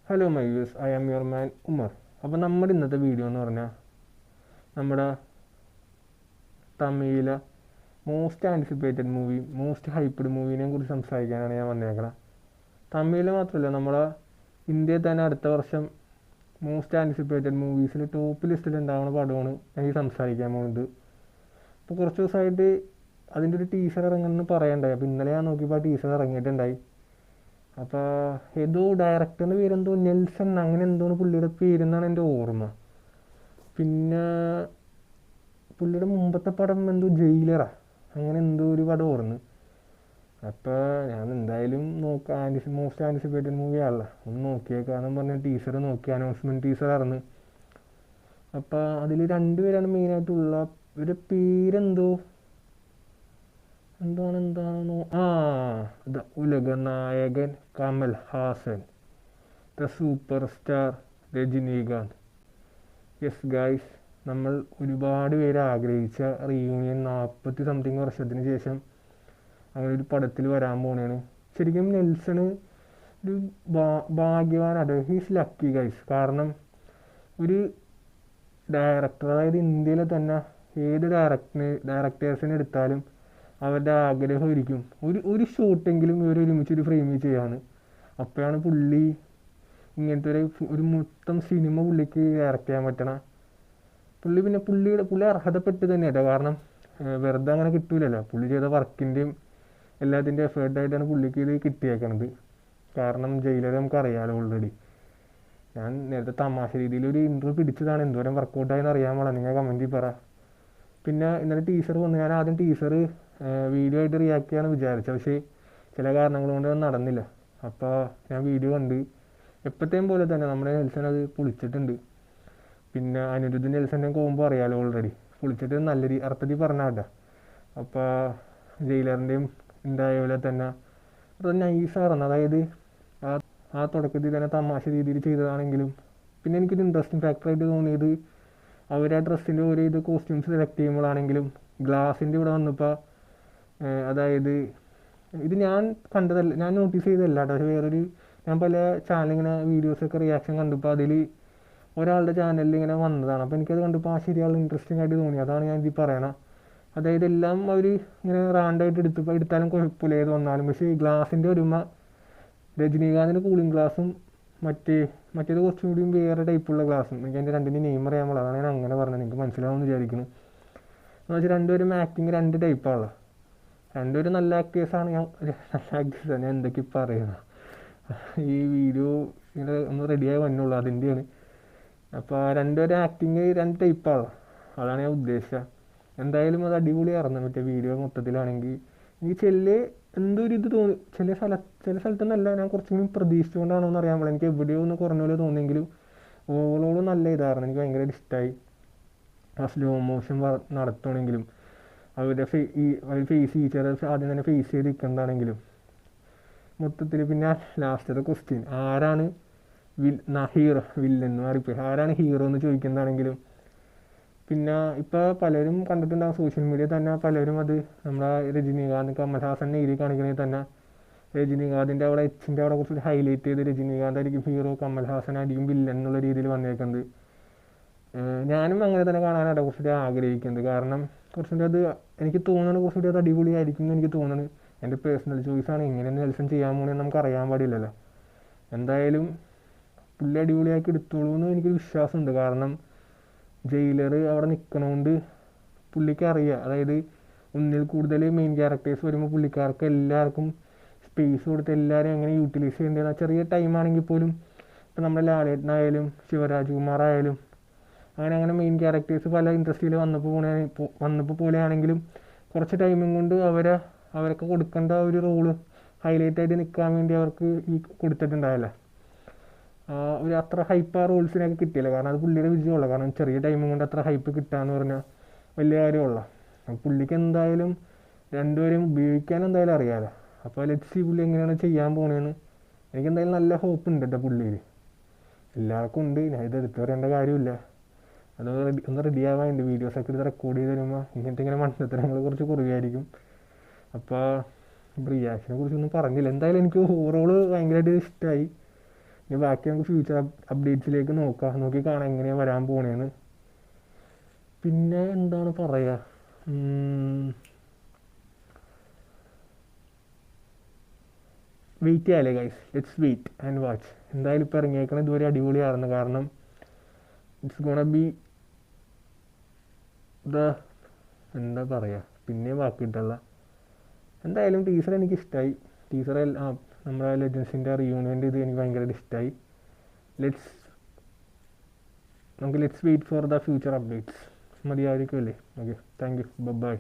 Hello my views, I am your man Umar. അപ്പോൾ നമ്മുടെ ഇന്നത്തെ വീഡിയോ എന്ന് പറഞ്ഞാൽ നമ്മുടെ തമിഴിലെ most anticipated movie, most hyped മൂവിനെ കുറിച്ച് സംസാരിക്കാനാണ് ഞാൻ വന്നേക്കുന്നത്. തമിഴിൽ മാത്രമല്ല, നമ്മളെ ഇന്ത്യയിൽ തന്നെ അടുത്ത വർഷം മോസ്റ്റ് ആൻറ്റിസിപ്പേറ്റഡ് മൂവീസിൽ ടോപ്പ് ലിസ്റ്റിൽ ഉണ്ടാവുന്ന പടമാണ് ഞാൻ ഈ സംസാരിക്കാൻ പോകുന്നത്. ഇപ്പോൾ കുറച്ച് ദിവസമായിട്ട് അതിൻ്റെ ഒരു ടീസർ ഇറങ്ങുമെന്ന് പറയണ്ടായി. അപ്പോൾ ഇന്നലെ ഞാൻ നോക്കിയപ്പോൾ ആ ടീസർ ഇറങ്ങിയിട്ടുണ്ടായി. അപ്പോൾ ഏതോ ഡയറക്ടറിൻ്റെ പേരെന്തോ നെൽസൺ അങ്ങനെ എന്തോന്ന് പുള്ളിയുടെ പേരെന്നാണ് എൻ്റെ ഓർമ്മ. പിന്നെ പുള്ളിയുടെ മുമ്പത്തെ പടം എന്തോ ജയിലറാ അങ്ങനെ എന്തോ ഒരു പടം ഓർന്ന്. അപ്പോൾ ഞാൻ എന്തായാലും മോസ്റ്റ് ആൻറ്റിസിപ്പേറ്റഡ് മൂവി ആണല്ലോ, ഒന്ന് നോക്കിയേക്കാന്നും പറഞ്ഞ ടീസർ നോക്കി. അനൗൺസ്മെൻറ്റ് ടീസർ ആയിരുന്നു. അപ്പോൾ അതിൽ രണ്ടുപേരാണ് മെയിനായിട്ടുള്ള. ഇവരുടെ പേരെന്തോ എന്താണെന്നോ ദ ഉലക നായകൻ Kamal Haasan, the superstar Rajinikanth. Yes guys, നമ്മൾ ഒരുപാട് പേര് ആഗ്രഹിച്ച റീയൂണിയൻ 40 സംതിങ് വർഷത്തിന് ശേഷം അങ്ങനെ ഒരു പടത്തിൽ വരാൻ പോണേണ്. ശരിക്കും നെൽസണ് ഒരു ഭാഗ്യവാനാണ്. He's lucky guys. കാരണം ഒരു ഡയറക്ടർ, അതായത് ഇന്ത്യയിലെ തന്നെ ഏത് ഡയറക്ടേഴ്സിനെ എടുത്താലും അവരുടെ ആഗ്രഹമായിരിക്കും ഒരു ഷോട്ടെങ്കിലും ഇവർ ഒരുമിച്ചൊരു ഫ്രെയിമിൽ ചെയ്യാന്ന്. അപ്പോഴാണ് പുള്ളി ഇങ്ങനത്തെ ഒരു മൊത്തം സിനിമ പുള്ളിക്ക് ഡയറക്റ്റ് ചെയ്യാൻ പറ്റണ. പുള്ളി അർഹതപ്പെട്ട് തന്നെയാട്ടോ. കാരണം വെറുതെ അങ്ങനെ കിട്ടൂലല്ലോ. പുള്ളി ചെയ്ത വർക്കിൻ്റെയും എല്ലാത്തിൻ്റെ എഫേർട്ടായിട്ടാണ് പുള്ളിക്ക് ഇത് കിട്ടിയേക്കണത്. കാരണം ജയിലർ നമുക്കറിയാലോ ഓൾറെഡി. ഞാൻ നേരത്തെ തമാശ രീതിയിൽ ഒരു ഇൻ്റർവ്യൂ പിടിച്ചതാണ്. എന്തോരം വർക്കൗട്ടായെന്ന് അറിയാൻ പാടില്ല, നിങ്ങൾ കമൻറ്റിൽ പറ. പിന്നെ ഇന്നലെ ടീസർ വന്നു. ഞാൻ ആദ്യം ടീസർ വീഡിയോ ആയിട്ട് റിയാക്ട് ചെയ്യാമെന്ന് വിചാരിച്ചത്, പക്ഷേ ചില കാരണങ്ങൾ കൊണ്ട് അത് നടന്നില്ല. അപ്പോൾ ഞാൻ വീഡിയോ കണ്ട് എപ്പോഴത്തേയും പോലെ തന്നെ നമ്മുടെ നെൽസൺ അത് പൊളിച്ചിട്ടുണ്ട്. പിന്നെ അനിരുദ്ധ നെൽസൻ്റെ കോമ്പോ അറിയാലോ ഓൾറെഡി. പൊളിച്ചിട്ട് നല്ല അർത്ഥത്തിൽ പറഞ്ഞാട്ടാ. അപ്പോൾ ജയിലറിൻ്റെയും ഉണ്ടായ പോലെ തന്നെ അത് നൈസായിരുന്നു. അതായത് ആ തുടക്കത്തിൽ തന്നെ തമാശ രീതിയിൽ ചെയ്തതാണെങ്കിലും പിന്നെ എനിക്കൊരു ഇൻട്രസ്റ്റിംഗ് ഫാക്ടറായിട്ട് തോന്നിയത് അവർ ആ ഡ്രസ്സിൻ്റെ ഓരോ കോസ്റ്റ്യൂംസ് സെലക്ട് ചെയ്യുമ്പോഴാണെങ്കിലും ഗ്ലാസിൻ്റെ ഇവിടെ വന്നപ്പോൾ, അതായത് ഇത് ഞാൻ കണ്ടതല്ല, ഞാൻ നോട്ടീസ് ചെയ്തതല്ല കേട്ടോ. പക്ഷേ വേറൊരു ഞാൻ പല ചാനലിങ്ങനെ വീഡിയോസൊക്കെ റിയാക്ഷൻ കണ്ടപ്പോൾ അതിൽ ഒരാളുടെ ചാനലിൽ ഇങ്ങനെ വന്നതാണ്. അപ്പോൾ എനിക്കത് കണ്ടപ്പോൾ ശരിയാളും ഇൻട്രസ്റ്റിംഗ് ആയിട്ട് തോന്നി. അതാണ് ഞാൻ ഇത് പറയണത്. അതായത് എല്ലാം അവർ ഇങ്ങനെ റാൻഡായിട്ട് എടുത്താലും കുഴപ്പമില്ല ഏത് വന്നാലും. പക്ഷേ ഈ ഗ്ലാസിൻ്റെ ഒരുമ, രജനീകാന്തിൻ്റെ കൂളിംഗ് ഗ്ലാസും മറ്റേത് കുറച്ചും കൂടിയും വേറെ ടൈപ്പുള്ള ഗ്ലാസും. എനിക്ക് അതിൻ്റെ രണ്ടിൻ്റെ നെയിം അറിയാൻ പാടില്ല, അതാണ് ഞാൻ അങ്ങനെ പറഞ്ഞത്. നിങ്ങൾക്ക് മനസ്സിലാവുമെന്ന് വിചാരിക്കുന്നു. എന്ന് വെച്ചാൽ രണ്ടുപേരും ആക്ടിങ് രണ്ട് ടൈപ്പാണല്ലോ. രണ്ടുപേരും നല്ല ആക്ടേഴ്സാണ്. ഞാൻ എന്തൊക്കെ പറയുന്നത്, ഈ വീഡിയോ ഇങ്ങനെ ഒന്ന് റെഡിയായി വന്നുള്ളൂ, അതിൻ്റെയാണ്. അപ്പോൾ രണ്ടുപേരും ആക്ടിങ് രണ്ട് ടൈപ്പാണല്ലോ, അതാണ് ഞാൻ ഉദ്ദേശിച്ചത്. എന്തായാലും അത് അടിപൊളിയായിരുന്നു. മറ്റേ വീഡിയോ മൊത്തത്തിലാണെങ്കിൽ എനിക്ക് എന്തോ ഒരു ഇത് തോന്നി. ചില സ്ഥലത്തൊന്നല്ല, ഞാൻ കുറച്ചും കൂടി പ്രതീക്ഷിച്ചുകൊണ്ടാണോ എന്ന് അറിയാൻ പാടില്ല. എനിക്ക് എവിടെയോ ഒന്ന് കുറഞ്ഞ പോലെ തോന്നിയെങ്കിലും ഓവറോളും നല്ല ഇതായിരുന്നു. എനിക്ക് ഭയങ്കര ഇഷ്ടമായി. ആ സ്ലോ മോഷൻ നടത്തുകയാണെങ്കിലും അവരുടെ ഫേസ് ഫീച്ചർ ആദ്യം തന്നെ ഫേസ് ചെയ്ത് നിൽക്കുന്നതാണെങ്കിലും മൊത്തത്തിൽ. പിന്നെ ലാസ്റ്റത്തെ ക്വസ്റ്റ്യൻ, ആരാണ് വില്ലൻ മാറിപ്പോയി, ആരാണ് ഹീറോ എന്ന് ചോദിക്കുന്നതാണെങ്കിലും. പിന്നെ ഇപ്പോൾ പലരും കണ്ടിട്ടുണ്ടാകും സോഷ്യൽ മീഡിയ തന്നെ, പലരും അത് നമ്മുടെ രജനീകാന്ത് കമൽഹാസനെ എഴുതി കാണിക്കണമെങ്കിൽ തന്നെ രജനീകാന്തിൻ്റെ അവിടെ എച്ചിൻ്റെ അവിടെ കുറച്ച് ഹൈലൈറ്റ് ചെയ്ത് രജനീകാന്ത് ആയിരിക്കും ഹീറോ, കമൽഹാസനായിരിക്കും വില്ലൻ എന്നുള്ള രീതിയിൽ വന്നേക്കുന്നത്. ഞാനും അങ്ങനെ തന്നെ കാണാനാണ് കുറച്ചുകൂടി ആഗ്രഹിക്കുന്നത്. കാരണം കുറച്ചുകൂടി അത് എനിക്ക് തോന്നുന്നത് കുറച്ചുകൂടി അത് അടിപൊളിയായിരിക്കും എന്ന് എനിക്ക് തോന്നുന്നത്. എൻ്റെ പേഴ്സണൽ ചോയ്സാണ്. ഇങ്ങനെ നെൽസൺ ചെയ്യാൻ പോകുന്നത് നമുക്ക് അറിയാൻ പാടില്ലല്ലോ. എന്തായാലും പുള്ളി അടിപൊളിയാക്കി എടുത്തോളൂ എന്ന് എനിക്കൊരു വിശ്വാസമുണ്ട്. കാരണം ജയിലർ അവിടെ നിൽക്കണോണ്ട് പുള്ളിക്ക് അറിയാം. അതായത് ഒന്നിൽ കൂടുതൽ മെയിൻ ക്യാരക്ടേഴ്സ് വരുമ്പോൾ പുള്ളിക്കാർക്ക് എല്ലാവർക്കും സ്പേസ് കൊടുത്ത് എല്ലാവരും എങ്ങനെ യൂട്ടിലൈസ് ചെയ്യേണ്ടത്. ചെറിയ ടൈമാണെങ്കിൽ പോലും ഇപ്പം നമ്മുടെ ലാലേട്ടനായാലും ശിവരാജ്കുമാറായാലും അങ്ങനെ മെയിൻ ക്യാരക്ടേഴ്സ് പല ഇൻഡസ്ട്രിയിൽ വന്നപ്പോൾ പോലെയാണെങ്കിലും കുറച്ച് ടൈമും കൊണ്ട് അവരൊക്കെ കൊടുക്കേണ്ട ഒരു റോള് ഹൈലൈറ്റ് ആയിട്ട് നിൽക്കാൻ വേണ്ടി അവർക്ക് ഈ കൊടുത്തിട്ടുണ്ടായല്ലോ. ഒരു അത്ര ഹൈപ്പ് ആ റോൾസിനൊക്കെ കിട്ടിയില്ല. കാരണം അത് പുള്ളിയുടെ വിജയമുള്ള. കാരണം ചെറിയ ടൈമും കൊണ്ട് അത്ര ഹൈപ്പ് കിട്ടുകയെന്ന് പറഞ്ഞാൽ വലിയ കാര്യമുള്ള. പുള്ളിക്ക് എന്തായാലും രണ്ടുപേരും ഉപയോഗിക്കാൻ എന്തായാലും അറിയാമല്ലോ. അപ്പോൾ ലെറ്റ്സ് സീ പുള്ളി എങ്ങനെയാണ് ചെയ്യാൻ പോണതെന്ന്. എനിക്കെന്തായാലും നല്ല ഹോപ്പ് ഉണ്ട് കേട്ടോ പുള്ളിയിൽ. എല്ലാവർക്കും ഉണ്ട്, ഞാൻ ഇത് എടുത്തു പറയേണ്ട കാര്യമില്ല. അത് ഒന്ന് റെഡിയാവാൻ ഉണ്ട്. വീഡിയോസൊക്കെ ഇത് റെക്കോർഡ് ചെയ്ത് തരുമ്പോൾ ഇങ്ങനത്തെ ഇങ്ങനെ മത്സരങ്ങൾ കുറച്ച് കുറവായിരിക്കും. അപ്പോൾ റിയാക്ഷനെ കുറിച്ചൊന്നും പറഞ്ഞില്ല. എന്തായാലും എനിക്ക് ഓവറോൾ ഭയങ്കരമായിട്ട് ഇഷ്ടമായി. ഇനി ബാക്കി നമുക്ക് ഫ്യൂച്ചർ അപ്ഡേറ്റ്സിലേക്ക് നോക്കി കാണാം എങ്ങനെയാണ് വരാൻ പോണേന്ന്. പിന്നെ എന്താണ് പറയുക, വെയിറ്റ് ചെയ്യാല്ലേ guys, let's wait and watch. എന്തായാലും ഇപ്പോൾ ഇറങ്ങിയേക്കണം ഇതുവരെ അടിപൊളിയായിരുന്നു. കാരണം ഇറ്റ്സ് ഗോണ ബി എന്താ പറയുക, പിന്നെ വാക്ക് കിട്ടുള്ള. എന്തായാലും ടീസർ എനിക്കിഷ്ടമായി. ടീസർ നമ്മുടെ ലെജൻസിൻ്റെ റിയൂണിയൻ്റെ ഇത് എനിക്ക് ഭയങ്കരമായിട്ട് ഇഷ്ടമായി. നമുക്ക് let's wait for the future updates. മതിയായിരിക്കുമല്ലേ? Okay, thank you, by.